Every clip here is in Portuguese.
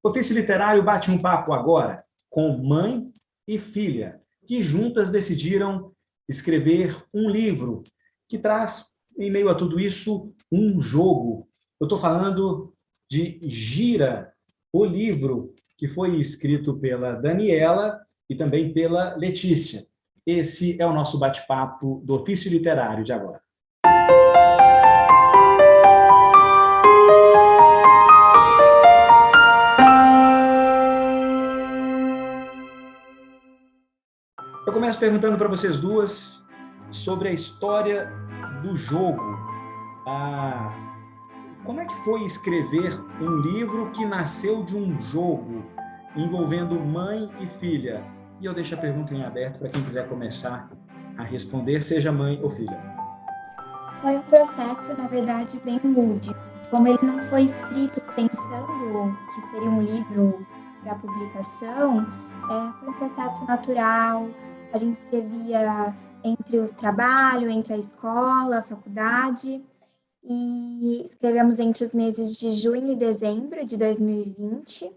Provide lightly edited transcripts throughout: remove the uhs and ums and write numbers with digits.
Ofício Literário bate um papo agora com mãe e filha, que juntas decidiram escrever um livro que traz, em meio a tudo isso, um jogo. Eu estou falando de Gira, o livro que foi escrito pela Daniela e também pela Letícia. Esse é o nosso bate-papo do Ofício Literário de agora. Eu começo perguntando para vocês duas sobre a história do jogo. Como é que foi escrever um livro que nasceu de um jogo envolvendo mãe e filha? E eu deixo a pergunta em aberto para quem quiser começar a responder, seja mãe ou filha. Foi um processo, na verdade, bem lúdico. Como ele não foi escrito pensando que seria um livro para publicação, foi um processo natural. A gente escrevia entre os trabalhos, entre a escola, a faculdade, e escrevemos entre os meses de junho e dezembro de 2020.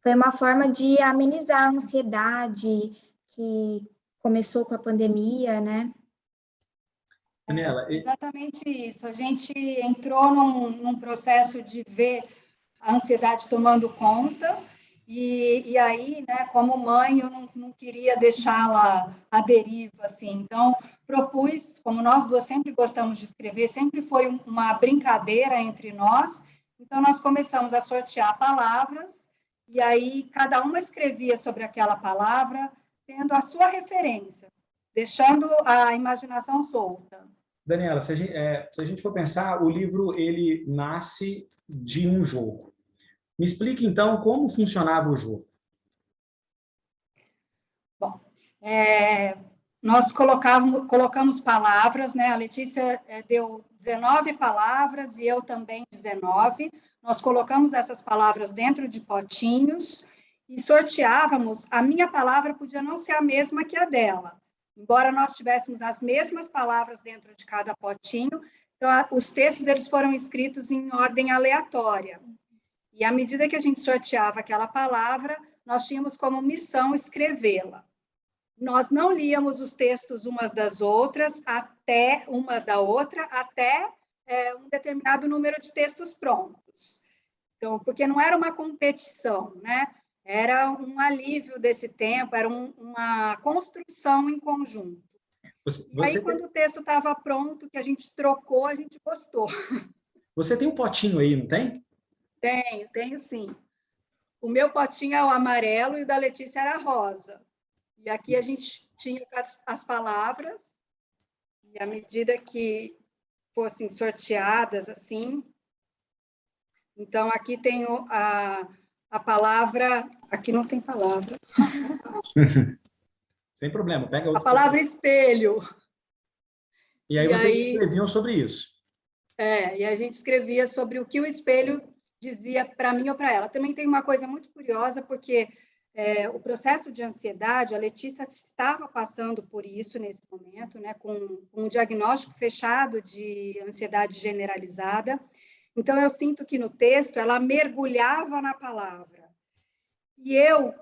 Foi uma forma de amenizar a ansiedade que começou com a pandemia, né? Daniela, Exatamente isso. A gente entrou num processo de ver a ansiedade tomando conta, e aí, né, como mãe, eu não queria deixá-la à deriva, assim. Então, propus, como nós duas sempre gostamos de escrever, sempre foi uma brincadeira entre nós, então nós começamos a sortear palavras, e aí cada uma escrevia sobre aquela palavra, tendo a sua referência, deixando a imaginação solta. Daniela, se a gente for pensar, o livro ele nasce de um jogo. Me explique, então, como funcionava o jogo. Bom, nós colocamos palavras, né? A Letícia deu 19 palavras e eu também 19. Nós colocamos essas palavras dentro de potinhos e sorteávamos. A minha palavra podia não ser a mesma que a dela, embora nós tivéssemos as mesmas palavras dentro de cada potinho. Então, os textos eles foram escritos em ordem aleatória. E à medida que a gente sorteava aquela palavra, nós tínhamos como missão escrevê-la. Nós não líamos os textos umas das outras, até um determinado número de textos prontos. Então, porque não era uma competição, né? Era um alívio desse tempo, era uma construção em conjunto. E aí, quando o texto estava pronto, que a gente trocou, a gente gostou. Você tem um potinho aí, não tem? Tenho sim. O meu potinho é o amarelo e o da Letícia era rosa. E aqui a gente tinha as palavras, e à medida que fossem sorteadas, assim. Então, aqui tem a palavra... Aqui não tem palavra. Sem problema, pega outra. A palavra espelho. E aí vocês escreviam sobre isso. E a gente escrevia sobre o que o espelho dizia para mim ou para ela. Também tem uma coisa muito curiosa, porque o processo de ansiedade, a Letícia estava passando por isso nesse momento, né, com um diagnóstico fechado de ansiedade generalizada. Então, eu sinto que no texto ela mergulhava na palavra. E eu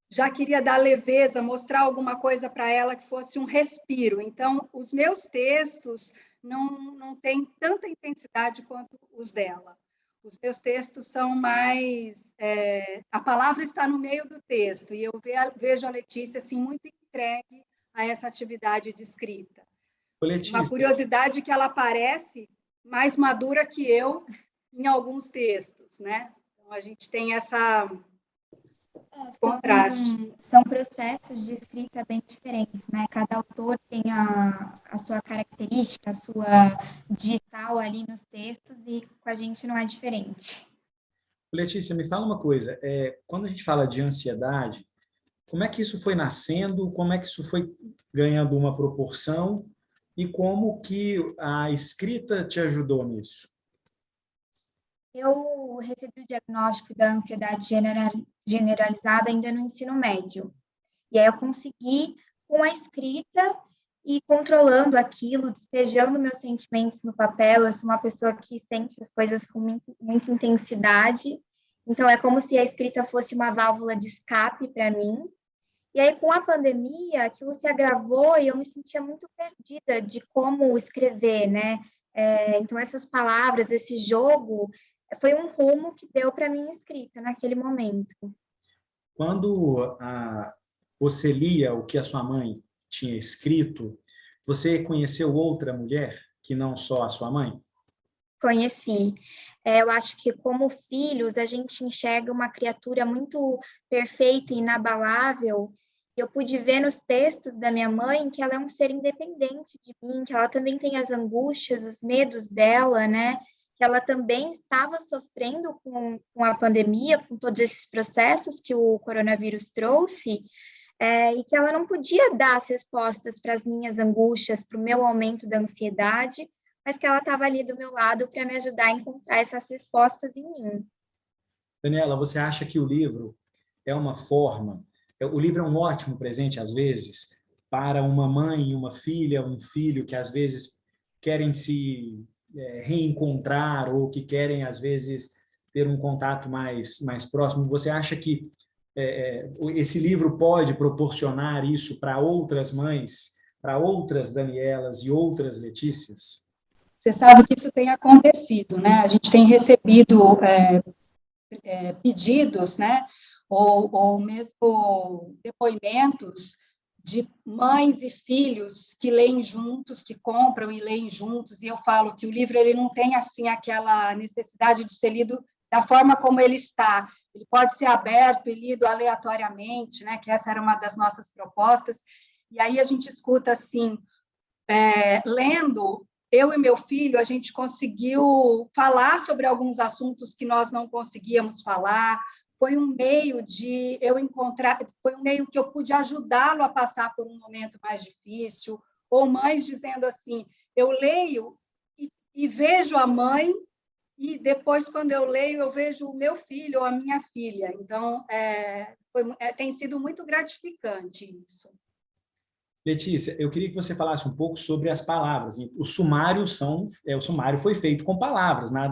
já queria dar leveza, mostrar alguma coisa para ela que fosse um respiro. Então, os meus textos não têm tanta intensidade quanto os dela. Os meus textos são mais... a palavra está no meio do texto, e eu vejo a Letícia assim, muito entregue a essa atividade de escrita. Letícia, uma curiosidade é que ela parece mais madura que eu em alguns textos, né? Então, a gente tem esse contraste. São processos de escrita bem diferentes, né? Cada autor tem a sua característica, a sua digital ali nos textos, e com a gente não é diferente. Letícia, me fala uma coisa. Quando a gente fala de ansiedade, como é que isso foi nascendo? Como é que isso foi ganhando uma proporção? E como que a escrita te ajudou nisso? Eu recebi o diagnóstico da ansiedade generalizada ainda no ensino médio. E aí eu consegui, com a escrita, ir controlando aquilo, despejando meus sentimentos no papel. Eu sou uma pessoa que sente as coisas com muita intensidade. Então, é como se a escrita fosse uma válvula de escape para mim. E aí, com a pandemia, aquilo se agravou e eu me sentia muito perdida de como escrever, né? Então, essas palavras, esse jogo, foi um rumo que deu para minha escrita naquele momento. Quando você lia o que a sua mãe tinha escrito, você conheceu outra mulher que não só a sua mãe? Conheci. Eu acho que, como filhos, a gente enxerga uma criatura muito perfeita e inabalável. Eu pude ver nos textos da minha mãe que ela é um ser independente de mim, que ela também tem as angústias, os medos dela, né? Que ela também estava sofrendo com a pandemia, com todos esses processos que o coronavírus trouxe, e que ela não podia dar as respostas para as minhas angústias, para o meu aumento da ansiedade, mas que ela estava ali do meu lado para me ajudar a encontrar essas respostas em mim. Daniela, você acha que o livro é uma forma... O livro é um ótimo presente, às vezes, para uma mãe, uma filha, um filho que, às vezes, querem se reencontrar ou que querem, às vezes, ter um contato mais próximo. Você acha que esse livro pode proporcionar isso para outras mães, para outras Danielas e outras Letícias? Você sabe que isso tem acontecido, né? A gente tem recebido pedidos, né? Ou mesmo depoimentos de mães e filhos que leem juntos, que compram e leem juntos, e eu falo que o livro ele não tem assim aquela necessidade de ser lido da forma como ele está. Ele pode ser aberto e lido aleatoriamente, né? Que essa era uma das nossas propostas. E aí a gente escuta assim, lendo, eu e meu filho, a gente conseguiu falar sobre alguns assuntos que nós não conseguíamos falar. Foi um meio de eu encontrar, foi um meio que eu pude ajudá-lo a passar por um momento mais difícil, ou mães dizendo assim, eu leio e vejo a mãe, e depois, quando eu leio, eu vejo o meu filho ou a minha filha. Então, tem sido muito gratificante isso. Letícia, eu queria que você falasse um pouco sobre as palavras. O sumário foi feito com palavras, né?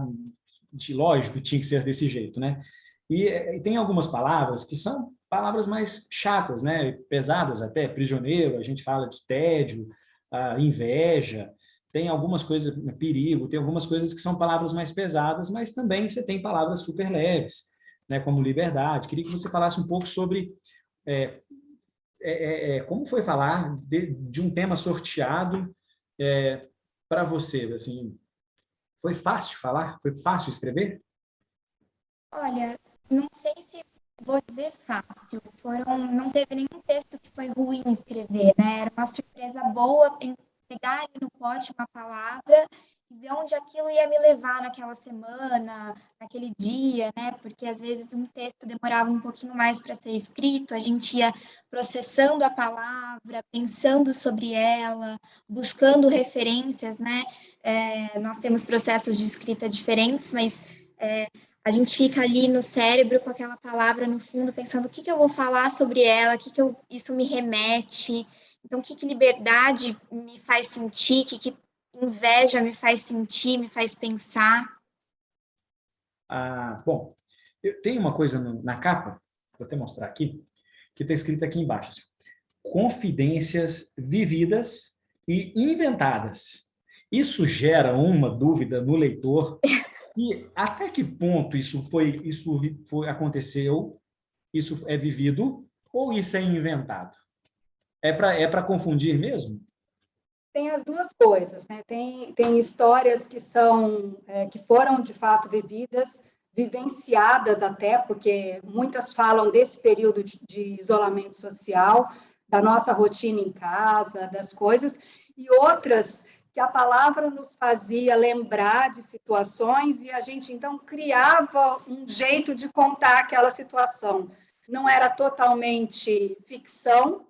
Lógico, tinha que ser desse jeito, né? E tem algumas palavras que são palavras mais chatas, né? Pesadas até, prisioneiro, a gente fala de tédio, inveja, tem algumas coisas, perigo, tem algumas coisas que são palavras mais pesadas, mas também você tem palavras super leves, né? Como liberdade. Queria que você falasse um pouco sobre como foi falar de um tema sorteado para você? Assim, foi fácil falar? Foi fácil escrever? Olha, não sei se vou dizer fácil. Não teve nenhum texto que foi ruim escrever, né? Era uma surpresa boa em pegar ali no pote uma palavra e ver onde aquilo ia me levar naquela semana, naquele dia, né? Porque às vezes um texto demorava um pouquinho mais para ser escrito, a gente ia processando a palavra, pensando sobre ela, buscando referências, né? Nós temos processos de escrita diferentes, mas a gente fica ali no cérebro com aquela palavra no fundo, pensando o que eu vou falar sobre ela, isso me remete. Então, o que liberdade me faz sentir, o que inveja me faz sentir, me faz pensar. Bom, tem uma coisa na capa, vou até mostrar aqui, que está escrito aqui embaixo. Assim, confidências vividas e inventadas. Isso gera uma dúvida no leitor, e até que ponto aconteceu, isso é vivido, ou isso é inventado? É para confundir mesmo? Tem as duas coisas, né? Tem histórias que foram de fato vividas, vivenciadas até, porque muitas falam desse período de isolamento social, da nossa rotina em casa, das coisas, e outras que a palavra nos fazia lembrar de situações e a gente então criava um jeito de contar aquela situação. Não era totalmente ficção,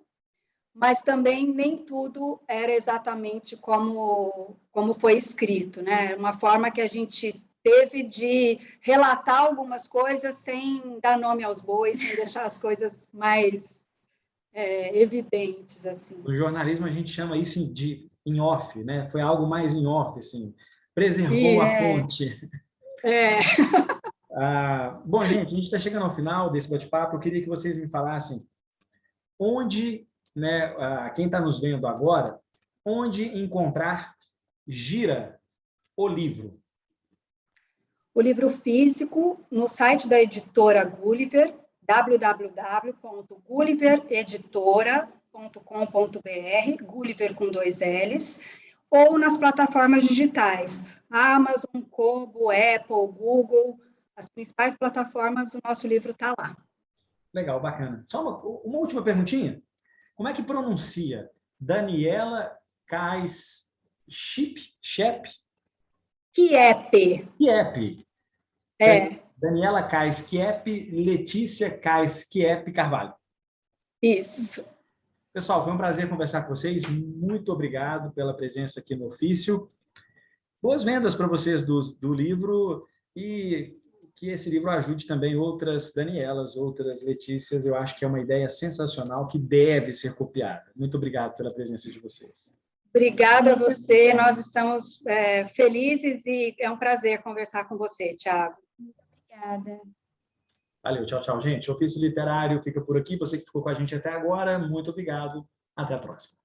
mas também nem tudo era exatamente como foi escrito, né? Uma forma que a gente teve de relatar algumas coisas sem dar nome aos bois, sem deixar as coisas mais evidentes, assim. No jornalismo a gente chama isso de em off, né? Foi algo mais em off, assim, preservou a fonte. Bom, gente, a gente está chegando ao final desse bate-papo. Eu queria que vocês me falassem onde, né, quem está nos vendo agora, onde encontrar Gira, o livro. O livro físico no site da editora Gulliver, www.gullivereditora.com.br, Gulliver com 2 L's, ou nas plataformas digitais, Amazon, Kobo, Apple, Google, as principais plataformas, o nosso livro está lá. Legal, bacana. Só uma última perguntinha. Como é que pronuncia Daniela Kais Shep? Kiep. Kiep. Daniela Kais Kiep, Letícia Kais Kiep Carvalho. Isso. Pessoal, foi um prazer conversar com vocês. Muito obrigado pela presença aqui no ofício. Boas vendas para vocês do livro e que esse livro ajude também outras Danielas, outras Letícias. Eu acho que é uma ideia sensacional que deve ser copiada. Muito obrigado pela presença de vocês. Obrigada a você. Nós estamos felizes e é um prazer conversar com você, Thiago. Obrigada. Valeu, tchau, tchau, gente. O Ofício Literário fica por aqui. Você que ficou com a gente até agora, muito obrigado. Até a próxima.